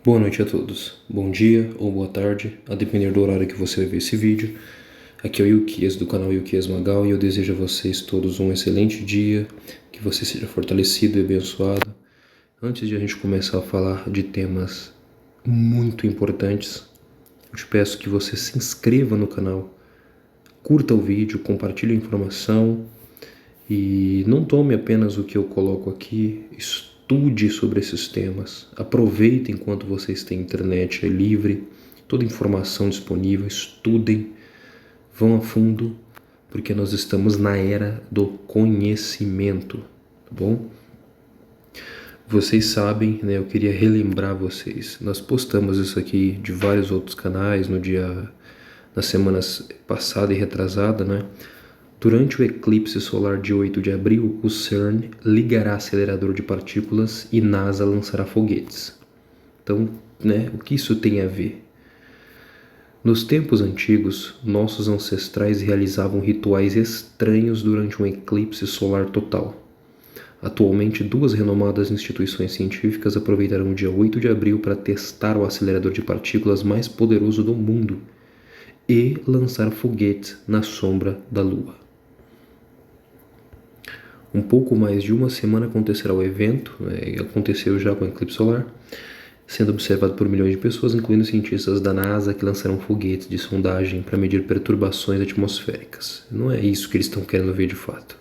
Boa noite a todos. Bom dia ou boa tarde, a depender do horário que você vai ver esse vídeo. Aqui é o Ilquias do canal Ilquias Magal e eu desejo a vocês todos um excelente dia, que você seja fortalecido e abençoado. Antes de a gente começar a falar de temas muito importantes, eu te peço que você se inscreva no canal, curta o vídeo, compartilhe a informação e não tome apenas o que eu coloco aqui, estude sobre esses temas, aproveite enquanto vocês têm internet, é livre, toda informação disponível, estudem, vão a fundo, porque nós estamos na era do conhecimento, tá bom? Vocês sabem, né, eu queria relembrar vocês, nós postamos isso aqui de vários outros canais nas semanas passada e retrasada, né? Durante o eclipse solar de 8 de abril, o CERN ligará acelerador de partículas e NASA lançará foguetes. Então, né, o que isso tem a ver? Nos tempos antigos, nossos ancestrais realizavam rituais estranhos durante um eclipse solar total. Atualmente, duas renomadas instituições científicas aproveitarão o dia 8 de abril para testar o acelerador de partículas mais poderoso do mundo e lançar foguetes na sombra da Lua. Um pouco mais de uma semana acontecerá o evento, aconteceu já com o eclipse solar, sendo observado por milhões de pessoas, incluindo cientistas da NASA que lançarão foguetes de sondagem para medir perturbações atmosféricas. Não é isso que eles estão querendo ver de fato.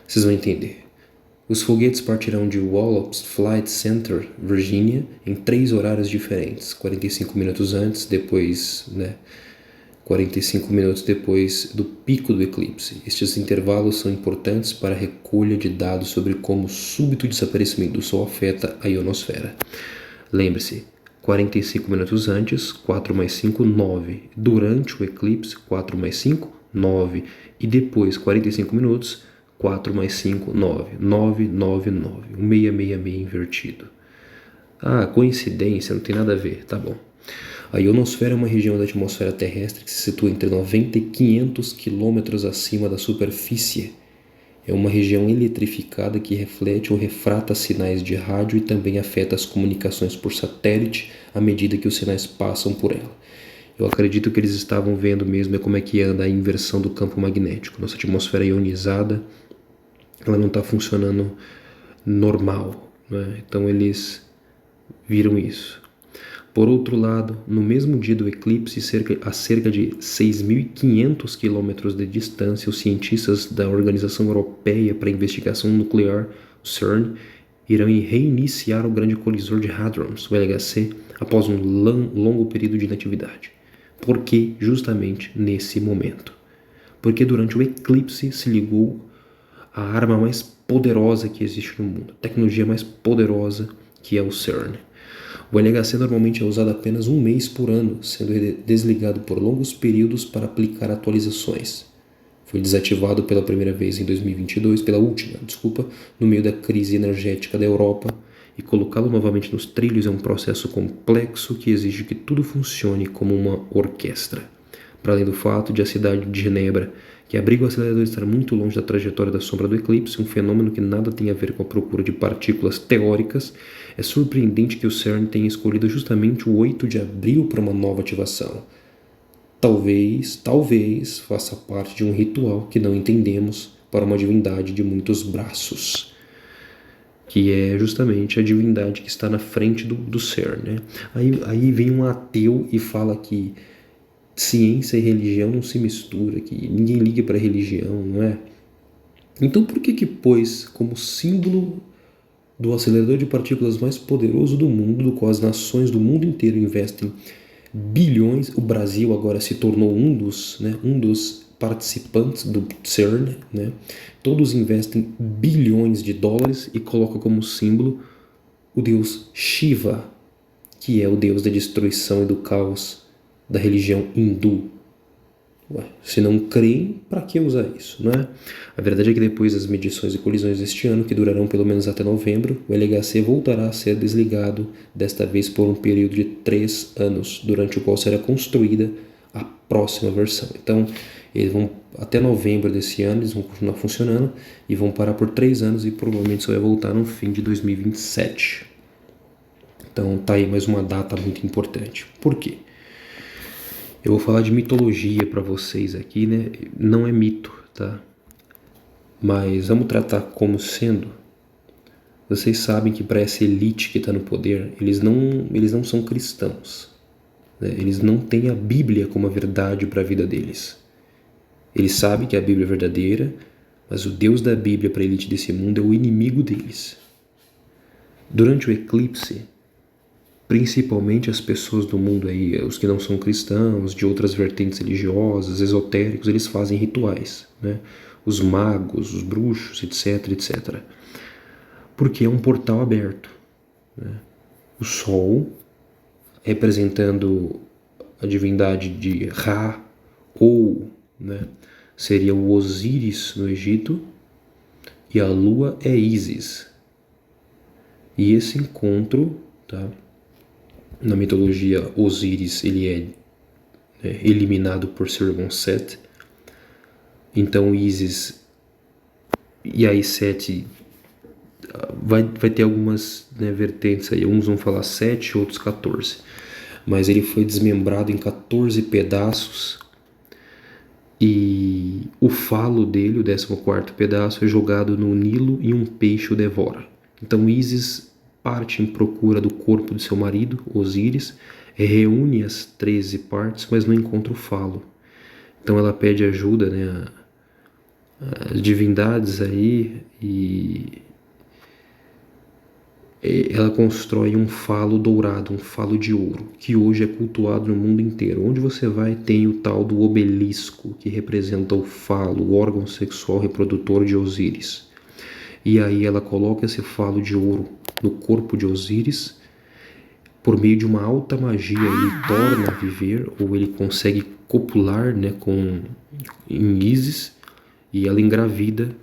Vocês vão entender. Os foguetes partirão de Wallops Flight Center, Virgínia, em 3 horários diferentes, 45 minutos antes, depois, 45 minutos depois do pico do eclipse. Estes intervalos são importantes para a recolha de dados sobre como o súbito desaparecimento do Sol afeta a ionosfera. Lembre-se, 45 minutos antes, 4 mais 5, 9. Durante o eclipse, 4 mais 5, 9. E depois, 45 minutos, 4 mais 5, 9. 9, 9, 9. Um 666 invertido. Ah, coincidência, não tem nada a ver, tá bom. A ionosfera é uma região da atmosfera terrestre que se situa entre 90 e 500 quilômetros acima da superfície. É uma região eletrificada que reflete ou refrata sinais de rádio e também afeta as comunicações por satélite à medida que os sinais passam por ela. Eu acredito que eles estavam vendo mesmo como é que anda a inversão do campo magnético. Nossa atmosfera é ionizada, ela não está funcionando normal, né? Então eles viram isso. Por outro lado, no mesmo dia do eclipse, a cerca de 6.500 quilômetros de distância, os cientistas da Organização Europeia para a Investigação Nuclear, o CERN, irão reiniciar o Grande Colisor de Hadrons, o LHC, após um longo período de inatividade. Por que justamente nesse momento? Porque durante o eclipse se ligou a arma mais poderosa que existe no mundo, a tecnologia mais poderosa que é o CERN. O LHC normalmente é usado apenas um mês por ano, sendo desligado por longos períodos para aplicar atualizações. Foi desativado pela última vez em 2022, no meio da crise energética da Europa, e colocá-lo novamente nos trilhos é um processo complexo que exige que tudo funcione como uma orquestra. Para além do fato de a cidade de Genebra, que abriga o acelerador, estar muito longe da trajetória da sombra do eclipse, um fenômeno que nada tem a ver com a procura de partículas teóricas, é surpreendente que o CERN tenha escolhido justamente o 8 de abril para uma nova ativação. Talvez faça parte de um ritual que não entendemos para uma divindade de muitos braços, que é justamente a divindade que está na frente do CERN, né? Aí vem um ateu e fala que ciência e religião não se mistura, que ninguém liga para a religião, não é? Então por que pôs como símbolo do acelerador de partículas mais poderoso do mundo, do qual as nações do mundo inteiro investem bilhões, o Brasil agora se tornou um dos participantes do CERN, né? Todos investem bilhões de dólares e colocam como símbolo o deus Shiva, que é o deus da destruição e do caos da religião hindu. Se não creem, para que usar isso, não é? A verdade é que depois das medições e colisões deste ano, que durarão pelo menos até novembro, o LHC voltará a ser desligado, desta vez por um período de 3 anos, durante o qual será construída a próxima versão. Então, eles vão até novembro desse ano, eles vão continuar funcionando e vão parar por 3 anos e provavelmente só vai voltar no fim de 2027. Então tá aí mais uma data muito importante. Por quê? Eu vou falar de mitologia para vocês aqui, né? Não é mito, tá? Mas vamos tratar como sendo. Vocês sabem que para essa elite que está no poder, eles não são cristãos, né? Eles não têm a Bíblia como a verdade para a vida deles. Eles sabem que a Bíblia é verdadeira, mas o Deus da Bíblia para a elite desse mundo é o inimigo deles. Durante o eclipse, principalmente as pessoas do mundo aí, os que não são cristãos, de outras vertentes religiosas, esotéricos, eles fazem rituais, né? Os magos, os bruxos, etc, etc. Porque é um portal aberto, né? O Sol, representando a divindade de Ra, ou, né, seria o Osíris no Egito, e a Lua é Ísis. E esse encontro, tá? Na mitologia, Osíris ele é eliminado por seu irmão Set. Então Ísis e aí Set vai ter algumas, né, vertentes aí. Uns vão falar 7, outros 14. Mas ele foi desmembrado em 14 pedaços. E o falo dele, o 14º pedaço, é jogado no Nilo e um peixe o devora. Então Ísis parte em procura do corpo de seu marido, Osíris, reúne as 13 partes, mas não encontra o falo. Então ela pede ajuda, né, às divindades aí, e ela constrói um falo dourado, um falo de ouro, que hoje é cultuado no mundo inteiro. Onde você vai tem o tal do obelisco, que representa o falo, o órgão sexual reprodutor de Osíris. E aí ela coloca esse falo de ouro no corpo de Osíris. Por meio de uma alta magia, ele torna a viver, ou ele consegue copular, né, em Ísis, e ela engravida.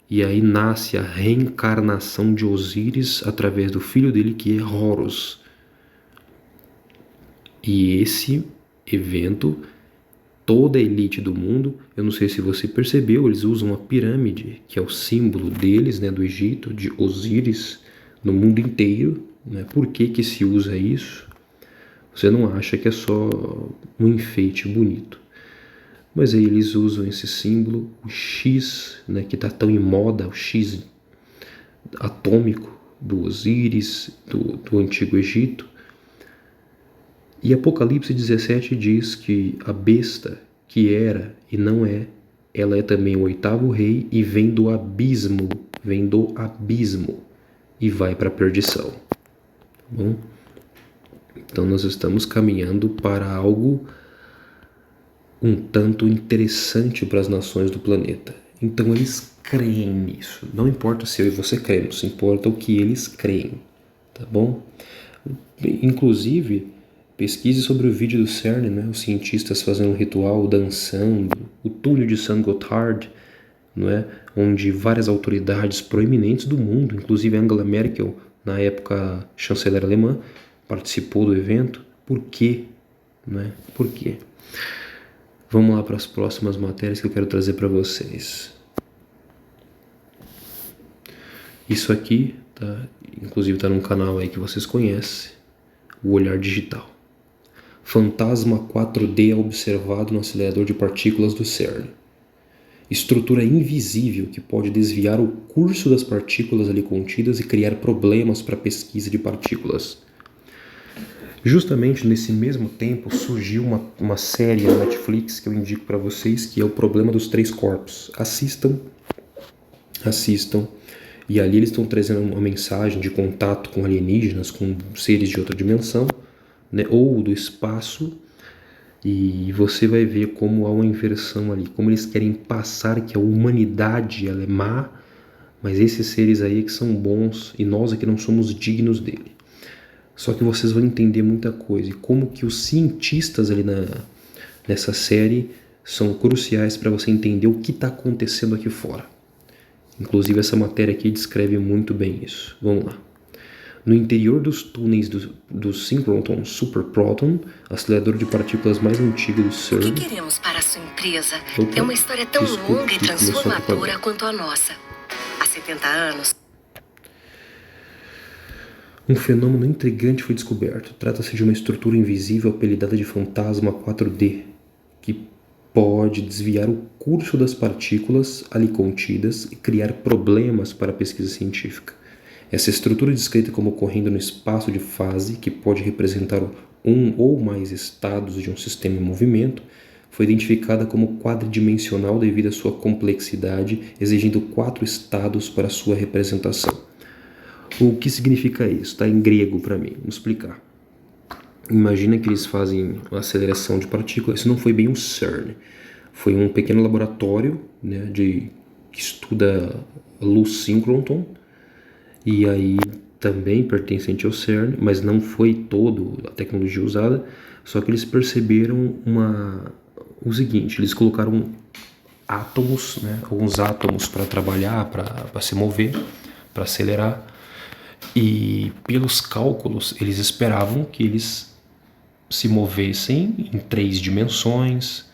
E aí nasce a reencarnação de Osíris através do filho dele, que é Horus. E esse evento, toda a elite do mundo, eu não sei se você percebeu, eles usam a pirâmide, que é o símbolo deles, né, do Egito, de Osíris, no mundo inteiro, né? Por que se usa isso? Você não acha que é só um enfeite bonito. Mas aí eles usam esse símbolo, o X, né, que está tão em moda, o X atômico do Osíris, do Antigo Egito. E Apocalipse 17 diz que a besta, que era e não é, ela é também o 8º rei e vem do abismo e vai para a perdição. Tá bom? Então nós estamos caminhando para algo um tanto interessante para as nações do planeta. Então eles creem nisso. Não importa se eu e você cremos, importa o que eles creem, tá bom? Inclusive, pesquise sobre o vídeo do CERN, né? Os cientistas fazendo um ritual, dançando, o túnel de St. Gotthard, não é? Onde várias autoridades proeminentes do mundo, inclusive Angela Merkel, na época chanceler alemã, participou do evento. Por quê? Né? Por quê? Vamos lá para as próximas matérias que eu quero trazer para vocês. Isso aqui, tá? Inclusive está num canal aí que vocês conhecem, o Olhar Digital. Fantasma 4D observado no acelerador de partículas do CERN. Estrutura invisível que pode desviar o curso das partículas ali contidas e criar problemas para a pesquisa de partículas. Justamente nesse mesmo tempo surgiu uma série na Netflix que eu indico para vocês, que é o Problema dos Três Corpos. Assistam. E ali eles estão trazendo uma mensagem de contato com alienígenas, com seres de outra dimensão, né, ou do espaço. E você vai ver como há uma inversão ali, como eles querem passar que a humanidade ela é má, mas esses seres aí que são bons e nós aqui não somos dignos dele. Só que vocês vão entender muita coisa e como que os cientistas ali nessa série são cruciais para você entender o que está acontecendo aqui fora. Inclusive essa matéria aqui descreve muito bem isso. Vamos lá. No interior dos túneis do Synchrotron Superproton, acelerador de partículas mais antigo do CERN... O que queremos para a sua empresa é uma história tão longa e transformadora quanto a nossa. Há 70 anos... Um fenômeno intrigante foi descoberto. Trata-se de uma estrutura invisível apelidada de fantasma 4D, que pode desviar o curso das partículas ali contidas e criar problemas para a pesquisa científica. Essa estrutura é descrita como ocorrendo no espaço de fase, que pode representar um ou mais estados de um sistema em movimento, foi identificada como quadridimensional devido à sua complexidade, exigindo 4 estados para sua representação. O que significa isso? Está em grego para mim. Vamos explicar. Imagina que eles fazem uma aceleração de partículas. Isso não foi bem um CERN. Foi um pequeno laboratório, né, que estuda luz síncroton. E aí também pertencente ao CERN, mas não foi toda a tecnologia usada. Só que eles perceberam o seguinte: eles colocaram átomos, né, alguns átomos para trabalhar, para se mover, para acelerar. E pelos cálculos, eles esperavam que eles se movessem em 3 dimensões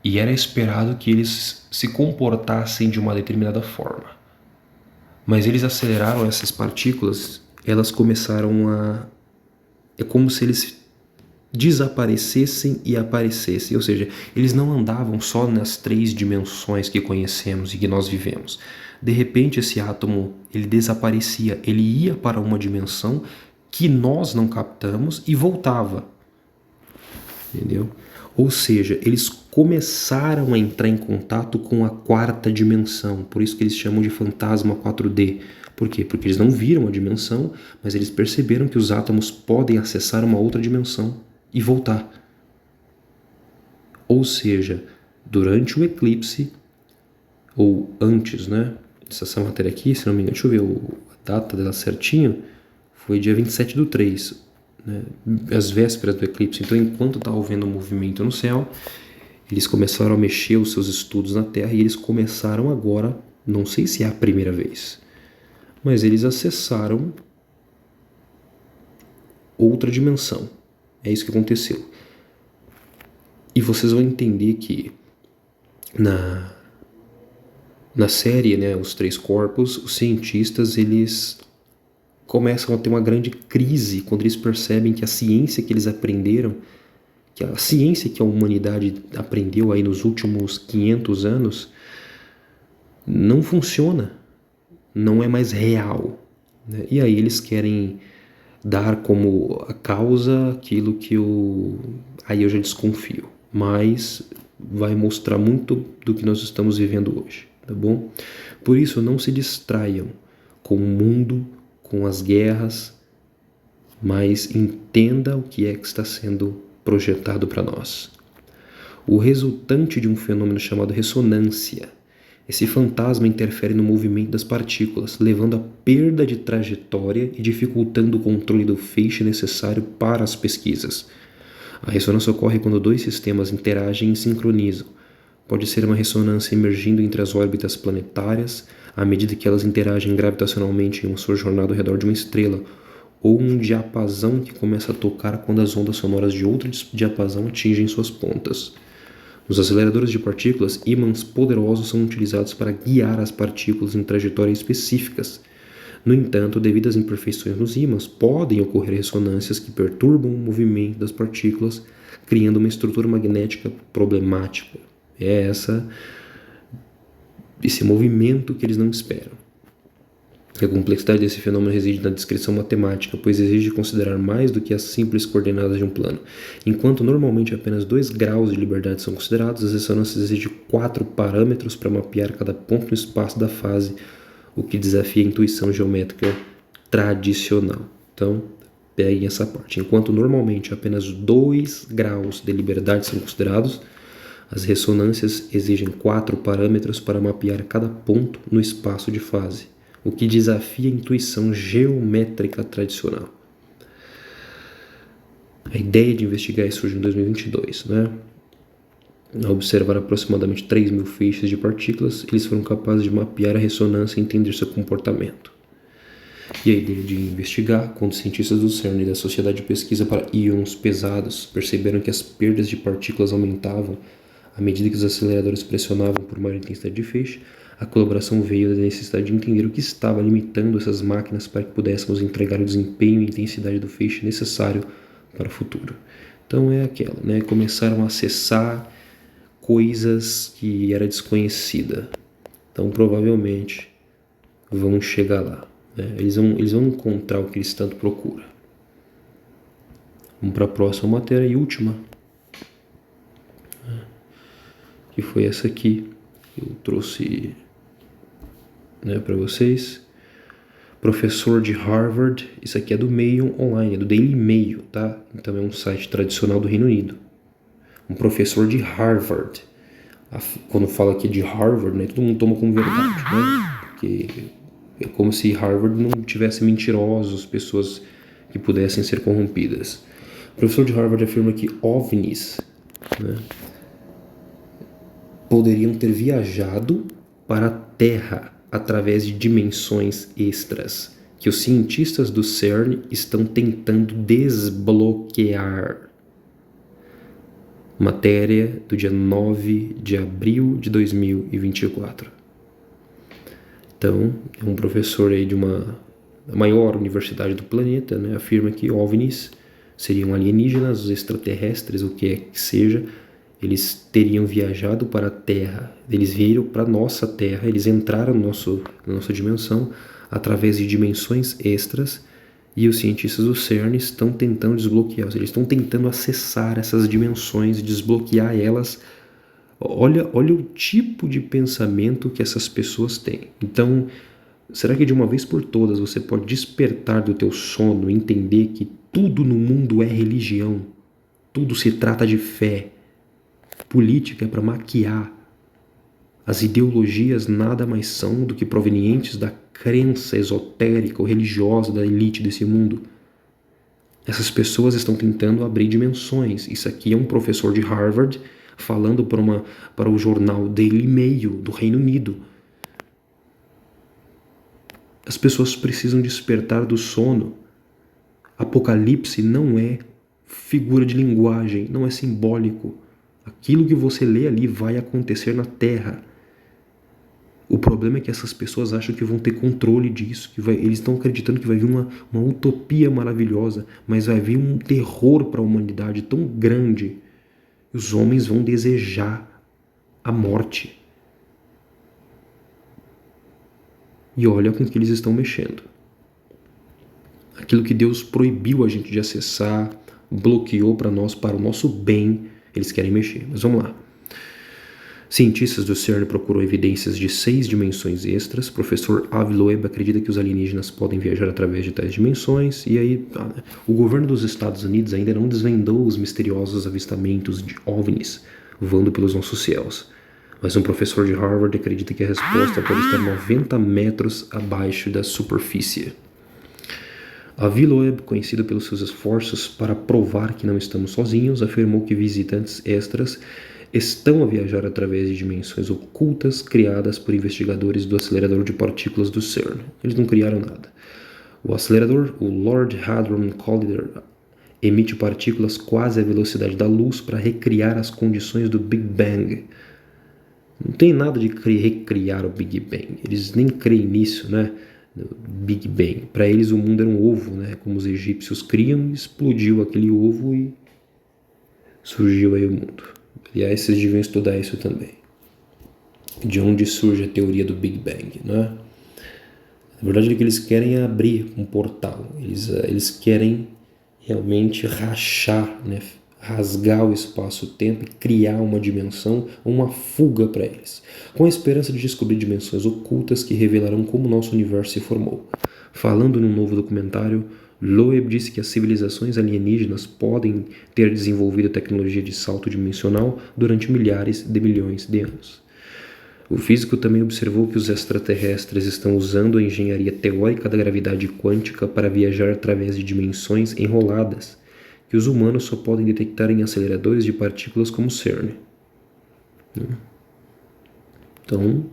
e era esperado que eles se comportassem de uma determinada forma. Mas eles aceleraram essas partículas, elas começaram a... É como se eles desaparecessem e aparecessem, ou seja, eles não andavam só nas 3 dimensões que conhecemos e que nós vivemos. De repente esse átomo ele desaparecia, ele ia para uma dimensão que nós não captamos e voltava, entendeu? Ou seja, eles começaram a entrar em contato com a 4ª dimensão, por isso que eles chamam de fantasma 4D. Por quê? Porque eles não viram a dimensão, mas eles perceberam que os átomos podem acessar uma outra dimensão e voltar. Ou seja, durante o eclipse, ou antes, né? Essa matéria aqui, se não me engano, deixa eu ver a data dela certinho, foi dia 27/3, né? As vésperas do eclipse. Então, enquanto estava havendo um movimento no céu, eles começaram a mexer os seus estudos na Terra e eles começaram agora, não sei se é a primeira vez, mas eles acessaram outra dimensão. É isso que aconteceu. E vocês vão entender que na série, né, Os Três Corpos, os cientistas eles começam a ter uma grande crise quando eles percebem que a ciência que eles aprenderam, que a ciência que a humanidade aprendeu aí nos últimos 500 anos, não funciona, não é mais real, né? E aí eles querem dar como a causa aquilo que aí eu já desconfio, mas vai mostrar muito do que nós estamos vivendo hoje, tá bom? Por isso, não se distraiam com o mundo, com as guerras, mas entenda o que é que está sendo projetado para nós. O resultante de um fenômeno chamado ressonância. Esse fantasma interfere no movimento das partículas, levando à perda de trajetória e dificultando o controle do feixe necessário para as pesquisas. A ressonância ocorre quando 2 sistemas interagem e sincronizam. Pode ser uma ressonância emergindo entre as órbitas planetárias, à medida que elas interagem gravitacionalmente em sua jornada ao redor de uma estrela, ou um diapasão que começa a tocar quando as ondas sonoras de outro diapasão atingem suas pontas. Nos aceleradores de partículas, ímãs poderosos são utilizados para guiar as partículas em trajetórias específicas. No entanto, devido às imperfeições nos ímãs, podem ocorrer ressonâncias que perturbam o movimento das partículas, criando uma estrutura magnética problemática. É esse movimento que eles não esperam. A complexidade desse fenômeno reside na descrição matemática, pois exige considerar mais do que as simples coordenadas de um plano. Enquanto normalmente apenas 2 graus de liberdade são considerados, as ressonâncias exigem 4 parâmetros para mapear cada ponto no espaço da fase, o que desafia a intuição geométrica tradicional. Então, peguem essa parte. Enquanto normalmente apenas 2 graus de liberdade são considerados, as ressonâncias exigem 4 parâmetros para mapear cada ponto no espaço de fase, o que desafia a intuição geométrica tradicional. A ideia de investigar isso surgiu em 2022, né? Ao observar aproximadamente 3.000 feixes de partículas, eles foram capazes de mapear a ressonância e entender seu comportamento. E a ideia de investigar, quando cientistas do CERN e da Sociedade de Pesquisa para Íons Pesados perceberam que as perdas de partículas aumentavam à medida que os aceleradores pressionavam por maior intensidade de feixe, A colaboração veio da necessidade de entender o que estava limitando essas máquinas para que pudéssemos entregar o desempenho e intensidade do feixe necessário para o futuro. Então é aquela, né? Começaram a acessar coisas que era desconhecida. Então provavelmente vão chegar lá, né? Eles vão encontrar o que eles tanto procuram. Vamos para a próxima matéria e última, que foi essa aqui que eu trouxe, né, para vocês. Professor de Harvard, isso aqui é do Mail Online, é do Daily Mail, tá? Então é um site tradicional do Reino Unido. Um professor de Harvard. Quando fala aqui de Harvard, né, todo mundo toma como verdade, né? Porque é como se Harvard não tivesse mentirosos, pessoas que pudessem ser corrompidas. O professor de Harvard afirma que OVNIs, né, poderiam ter viajado para a Terra através de dimensões extras, que os cientistas do CERN estão tentando desbloquear. Matéria do dia 9 de abril de 2024. Então, um professor aí de uma maior universidade do planeta, né, afirma que OVNIs seriam alienígenas, os extraterrestres, o que é que seja. Eles teriam viajado para a Terra, eles vieram para a nossa Terra, eles entraram na nossa dimensão através de dimensões extras, e os cientistas do CERN estão tentando desbloqueá-las, eles estão tentando acessar essas dimensões e desbloquear elas. Olha o tipo de pensamento que essas pessoas têm. Então, será que de uma vez por todas você pode despertar do teu sono e entender que tudo no mundo é religião, tudo se trata de fé? Política é para maquiar. As ideologias nada mais são do que provenientes da crença esotérica ou religiosa da elite desse mundo. Essas pessoas estão tentando abrir dimensões. Isso aqui é um professor de Harvard falando para o jornal Daily Mail do Reino Unido. As pessoas precisam despertar do sono. Apocalipse não é figura de linguagem, não é simbólico. Aquilo que você lê ali vai acontecer na Terra. O problema é que essas pessoas acham que vão ter controle disso, eles estão acreditando que vai vir uma utopia maravilhosa, mas vai vir um terror para a humanidade tão grande. E os homens vão desejar a morte. E olha com que eles estão mexendo. Aquilo que Deus proibiu a gente de acessar, bloqueou para nós, para o nosso bem, eles querem mexer. Mas vamos lá. Cientistas do CERN procuram evidências de 6 dimensões extras. Professor Avi Loeb acredita que os alienígenas podem viajar através de tais dimensões. E aí, o governo dos Estados Unidos ainda não desvendou os misteriosos avistamentos de OVNIs voando pelos nossos céus. Mas um professor de Harvard acredita que a resposta pode estar 90 metros abaixo da superfície. Avi Loeb, conhecido pelos seus esforços para provar que não estamos sozinhos, afirmou que visitantes extras estão a viajar através de dimensões ocultas criadas por investigadores do acelerador de partículas do CERN. Eles não criaram nada. O acelerador, o Lord Hadron Collider, emite partículas quase à velocidade da luz para recriar as condições do Big Bang. Não tem nada de recriar o Big Bang. Eles nem creem nisso, né? Big Bang. Para eles o mundo era um ovo, né? Como os egípcios criam, explodiu aquele ovo e surgiu aí o mundo. Aliás, vocês deviam estudar isso também. De onde surge a teoria do Big Bang, né? Na verdade, o que eles querem é abrir um portal. Eles querem realmente rachar, né? Rasgar o espaço-tempo e criar uma dimensão, uma fuga para eles, com a esperança de descobrir dimensões ocultas que revelarão como nosso universo se formou. Falando num novo documentário, Loeb disse que as civilizações alienígenas podem ter desenvolvido tecnologia de salto dimensional durante milhares de milhões de anos. O físico também observou que os extraterrestres estão usando a engenharia teórica da gravidade quântica para viajar através de dimensões enroladas, que os humanos só podem detectar em aceleradores de partículas como o CERN. Então,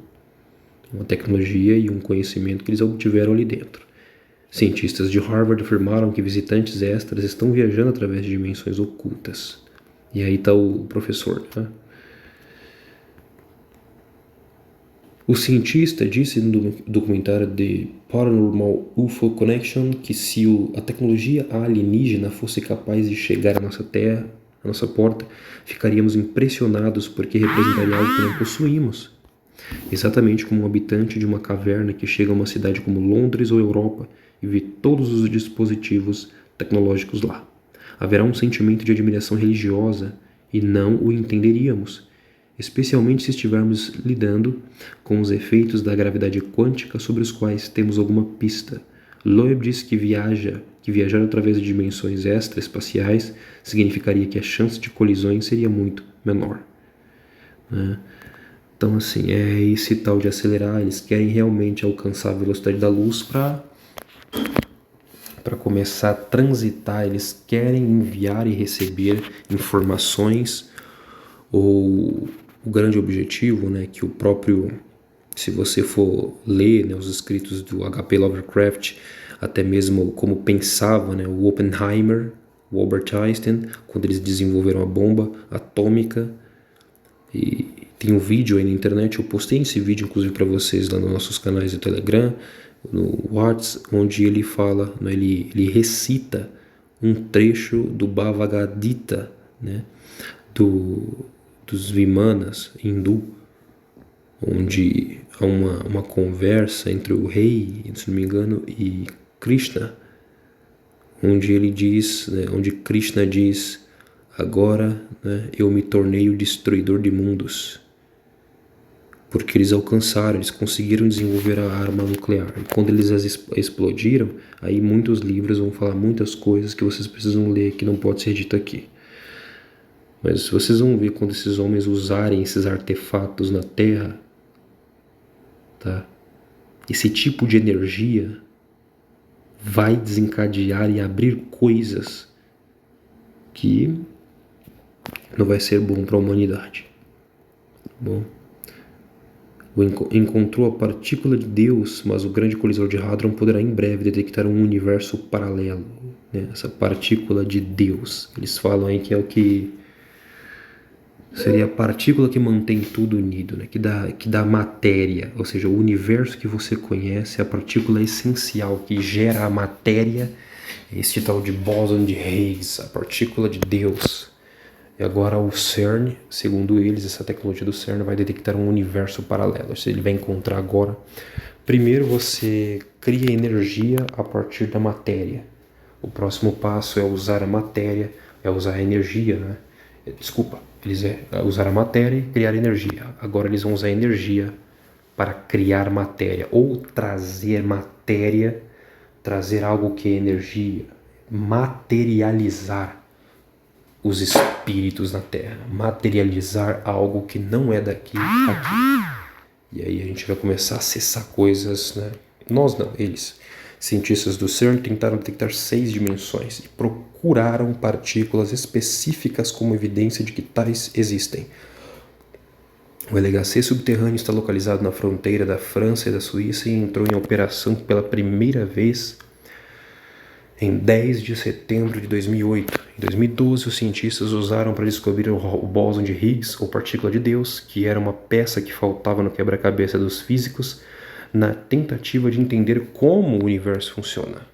uma tecnologia e um conhecimento que eles obtiveram ali dentro. Cientistas de Harvard afirmaram que visitantes extras estão viajando através de dimensões ocultas. E aí está o professor, né? O cientista disse no documentário The Paranormal UFO Connection que se a tecnologia alienígena fosse capaz de chegar à nossa Terra, à nossa porta, ficaríamos impressionados porque representaria algo que não possuímos. Exatamente como um habitante de uma caverna que chega a uma cidade como Londres ou Europa e vê todos os dispositivos tecnológicos lá. Haverá um sentimento de admiração religiosa e não o entenderíamos, especialmente se estivermos lidando com os efeitos da gravidade quântica sobre os quais temos alguma pista. Loeb diz que viajar através de dimensões extraespaciais significaria que a chance de colisões seria muito menor, né? Então, assim, é esse tal de acelerar, eles querem realmente alcançar a velocidade da luz para começar a transitar, eles querem enviar e receber informações, ou o grande objetivo, né, que o próprio, se você for ler, né, os escritos do H.P. Lovecraft, até mesmo como pensava, né, o Oppenheimer, o Albert Einstein, quando eles desenvolveram a bomba atômica. E tem um vídeo aí na internet, eu postei esse vídeo inclusive para vocês lá nos nossos canais do Telegram, no WhatsApp, onde ele fala, né, ele recita um trecho do Bhagavad Gita, né, dos Vimanas hindu, onde há uma conversa entre o rei, se não me engano, e Krishna, onde ele diz, né, onde Krishna diz: agora, né, eu me tornei o destruidor de mundos. Porque eles conseguiram desenvolver a arma nuclear. E quando eles explodiram, aí muitos livros vão falar muitas coisas que vocês precisam ler, que não pode ser dito aqui. Mas vocês vão ver quando esses homens usarem esses artefatos na Terra, tá? Esse tipo de energia vai desencadear e abrir coisas que não vai ser bom para a humanidade. Tá bom? Encontrou a partícula de Deus, mas o grande colisor de Hadron poderá em breve detectar um universo paralelo, né? Essa partícula de Deus, eles falam aí que é o que seria a partícula que mantém tudo unido, né? que dá matéria, ou seja, o universo que você conhece, a partícula essencial que gera a matéria, esse tal de bóson de Higgs, a partícula de Deus. E agora o CERN, segundo eles, essa tecnologia do CERN vai detectar um universo paralelo. Ele vai encontrar agora. Primeiro você cria energia a partir da matéria. O próximo passo é usar a matéria, é usar a energia, né? Desculpa, eles usar a matéria e criar energia. Agora eles vão usar a energia para criar matéria, ou trazer matéria, trazer algo que é energia, materializar os espíritos na Terra, materializar algo que não é daqui, aqui. E aí a gente vai começar a acessar coisas, né? Nós não, eles. Cientistas do CERN tentaram detectar 6 dimensões e procuraram partículas específicas como evidência de que tais existem. O LHC subterrâneo está localizado na fronteira da França e da Suíça e entrou em operação pela primeira vez em 10 de setembro de 2008. Em 2012, os cientistas usaram para descobrir o bóson de Higgs, ou partícula de Deus, que era uma peça que faltava no quebra-cabeça dos físicos, na tentativa de entender como o universo funciona.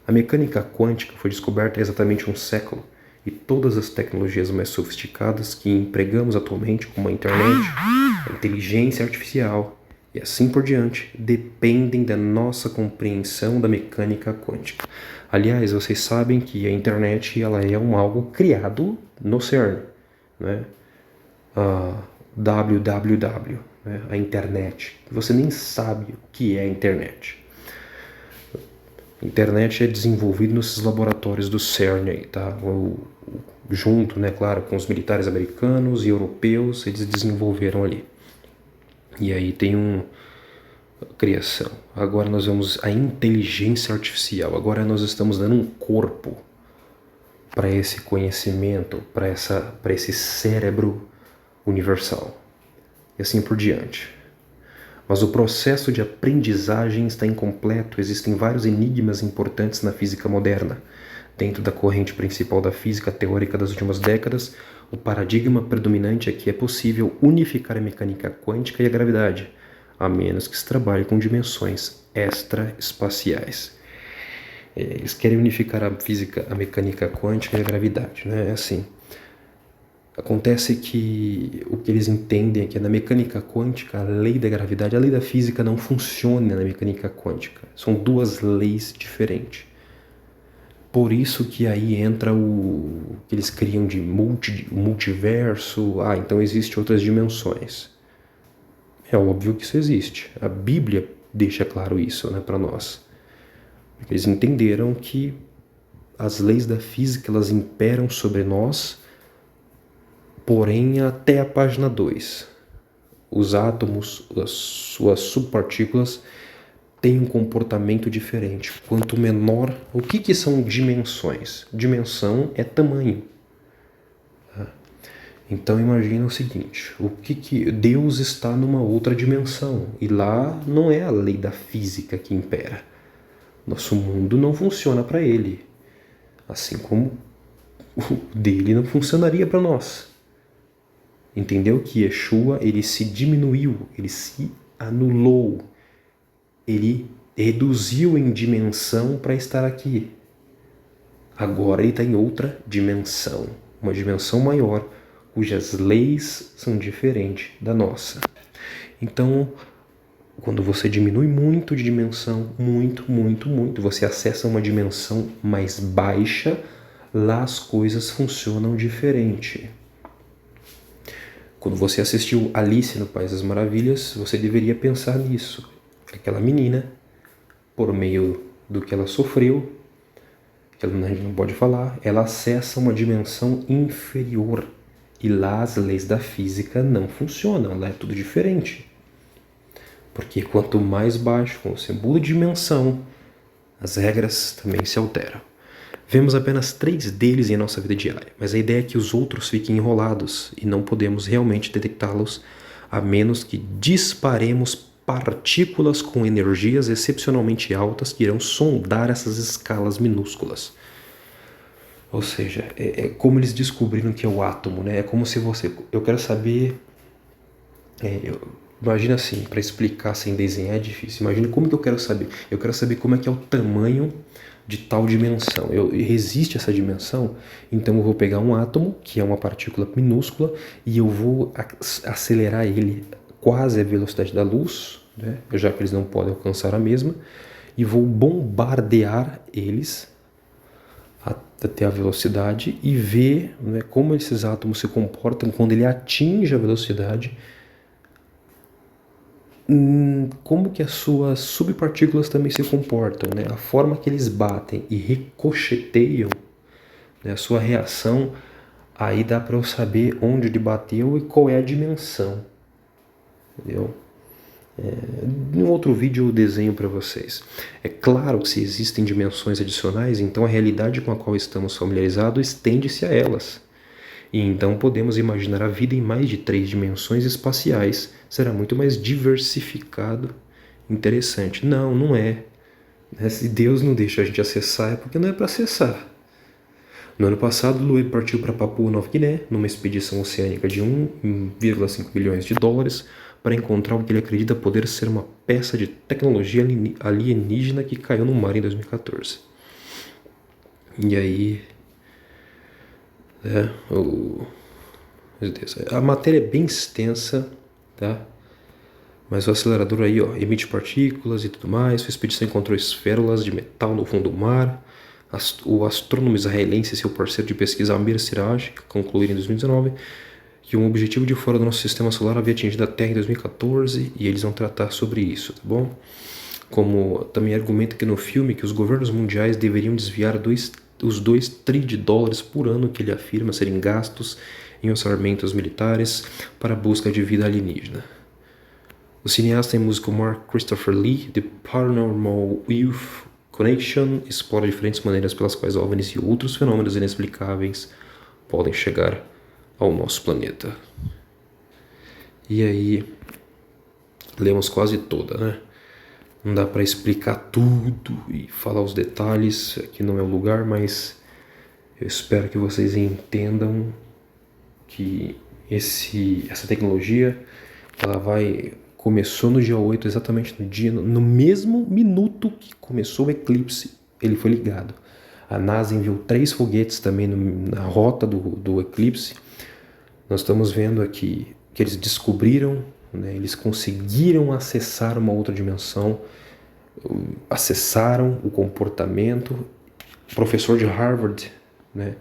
A mecânica quântica foi descoberta há exatamente um século, e todas as tecnologias mais sofisticadas que empregamos atualmente, como a internet, a inteligência artificial e assim por diante, dependem da nossa compreensão da mecânica quântica. Aliás, vocês sabem que a internet ela é algo criado no CERN, né? www, né? A internet. Você nem sabe o que é a internet. A internet é desenvolvida nesses laboratórios do CERN aí, tá? Junto, né, claro, com os militares americanos e europeus, eles desenvolveram ali. E aí tem criação. Agora nós vamos a inteligência artificial. Agora nós estamos dando um corpo para esse conhecimento, para esse cérebro universal. E assim por diante. Mas o processo de aprendizagem está incompleto. Existem vários enigmas importantes na física moderna. Dentro da corrente principal da física teórica das últimas décadas, o paradigma predominante é que é possível unificar a mecânica quântica e a gravidade. a menos que se trabalhe com dimensões extraespaciais. Eles querem unificar a física, a mecânica quântica e a gravidade, né? É assim. Acontece que o que eles entendem é que na mecânica quântica, a lei da gravidade, a lei da física não funciona na mecânica quântica. São duas leis diferentes. Por isso que aí entra o que eles criam de multiverso. Então existem outras dimensões. É óbvio que isso existe. A Bíblia deixa claro isso, né, para nós. Eles entenderam que as leis da física elas imperam sobre nós, porém até a página 2. Os átomos, as suas subpartículas, têm um comportamento diferente. Quanto menor... O que são dimensões? Dimensão é tamanho. Então imagina o seguinte, Deus está numa outra dimensão e lá não é a lei da física que impera. Nosso mundo não funciona para ele, assim como o dele não funcionaria para nós. Entendeu que Yeshua, ele se diminuiu, ele se anulou, ele reduziu em dimensão para estar aqui. Agora ele está em outra dimensão, uma dimensão maior, cujas leis são diferentes da nossa. Então, quando você diminui muito de dimensão, muito, você acessa uma dimensão mais baixa, lá as coisas funcionam diferente. Quando você assistiu Alice no País das Maravilhas, você deveria pensar nisso. Aquela menina, por meio do que ela sofreu, que a gente não pode falar, ela acessa uma dimensão inferior. E lá as leis da física não funcionam, lá é tudo diferente. Porque quanto mais baixo, quando você muda de dimensão, as regras também se alteram. Vemos apenas 3 deles em nossa vida diária, mas a ideia é que os outros fiquem enrolados e não podemos realmente detectá-los a menos que disparemos partículas com energias excepcionalmente altas que irão sondar essas escalas minúsculas. Ou seja, é como eles descobriram que é o átomo, né? É como se você... Eu quero saber... Imagina assim, para explicar sem desenhar é difícil. Imagina como que eu quero saber. Eu quero saber como é que é o tamanho de tal dimensão. Existe essa dimensão, então eu vou pegar um átomo, que é uma partícula minúscula, e eu vou acelerar ele quase à velocidade da luz, né? Já que eles não podem alcançar a mesma, e vou bombardear eles até a velocidade e ver, né, como esses átomos se comportam quando ele atinge a velocidade, como que as suas subpartículas também se comportam, né? A forma que eles batem e ricocheteiam, né, a sua reação, aí dá para eu saber onde ele bateu e qual é a dimensão, entendeu? Em outro vídeo eu desenho para vocês. É claro que se existem dimensões adicionais, então a realidade com a qual estamos familiarizados estende-se a elas. E então podemos imaginar a vida em mais de 3 dimensões espaciais. Será muito mais diversificado, interessante. Não é. Se Deus não deixa a gente acessar, é porque não é para acessar. No ano passado, Louis partiu para Papua Nova Guiné, numa expedição oceânica de 1,5 bilhões de dólares, para encontrar o que ele acredita poder ser uma peça de tecnologia alienígena que caiu no mar em 2014. E aí... a matéria é bem extensa, tá? Mas o acelerador aí, emite partículas e tudo mais. Sua expedição encontrou esférulas de metal no fundo do mar. O astrônomo israelense e seu parceiro de pesquisa Amir Siraj concluíram em 2019 que um objetivo de fora do nosso sistema solar havia atingido a Terra em 2014 e eles vão tratar sobre isso, tá bom? Como também argumenta que no filme que os governos mundiais deveriam desviar os 2 trilhões de dólares por ano que ele afirma serem gastos em orçamentos militares para a busca de vida alienígena. O cineasta e músico Mark Christopher Lee, The Paranormal Youth Connection, explora diferentes maneiras pelas quais OVNIs e outros fenômenos inexplicáveis podem chegar ao nosso planeta. E aí, lemos quase toda, né? Não dá para explicar tudo e falar os detalhes, aqui não é o lugar, mas eu espero que vocês entendam que essa tecnologia ela vai começou no dia 8, exatamente no mesmo minuto que começou o eclipse, ele foi ligado. A NASA enviou 3 foguetes também na rota do eclipse. Nós estamos vendo aqui que eles descobriram, né, eles conseguiram acessar uma outra dimensão, acessaram o comportamento. Professor de Harvard, né,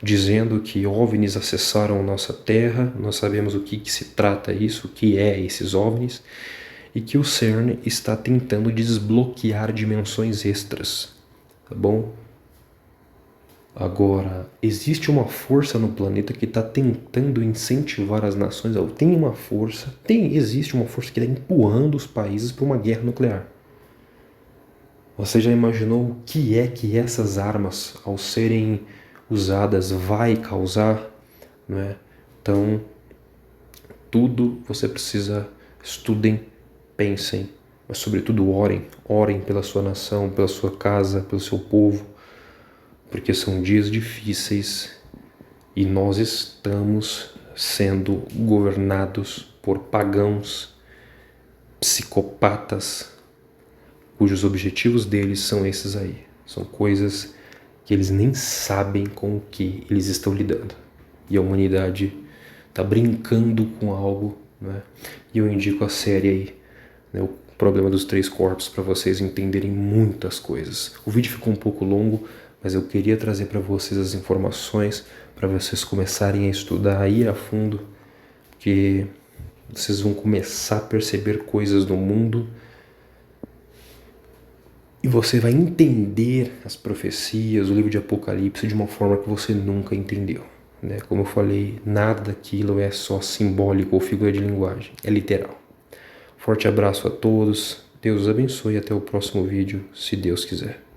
dizendo que OVNIs acessaram nossa Terra, nós sabemos o que se trata isso, o que é esses OVNIs, e que o CERN está tentando desbloquear dimensões extras, tá bom? Agora, existe uma força no planeta que está tentando incentivar as nações. Existe uma força que está empurrando os países para uma guerra nuclear. Você já imaginou o que é que essas armas, ao serem usadas, vai causar? Não é? Então, tudo você precisa, estudem, pensem, mas sobretudo orem pela sua nação, pela sua casa, pelo seu povo, porque são dias difíceis e nós estamos sendo governados por pagãos, psicopatas, cujos objetivos deles são esses aí. São coisas que eles nem sabem com o que eles estão lidando. E a humanidade está brincando com algo, né? E eu indico a série aí, né, O Problema dos Três Corpos, para vocês entenderem muitas coisas. O vídeo ficou um pouco longo, mas eu queria trazer para vocês as informações, para vocês começarem a estudar, a ir a fundo, porque vocês vão começar a perceber coisas no mundo e você vai entender as profecias, o livro de Apocalipse de uma forma que você nunca entendeu, né? Como eu falei, nada daquilo é só simbólico ou figura de linguagem, é literal. Forte abraço a todos, Deus os abençoe e até o próximo vídeo, se Deus quiser.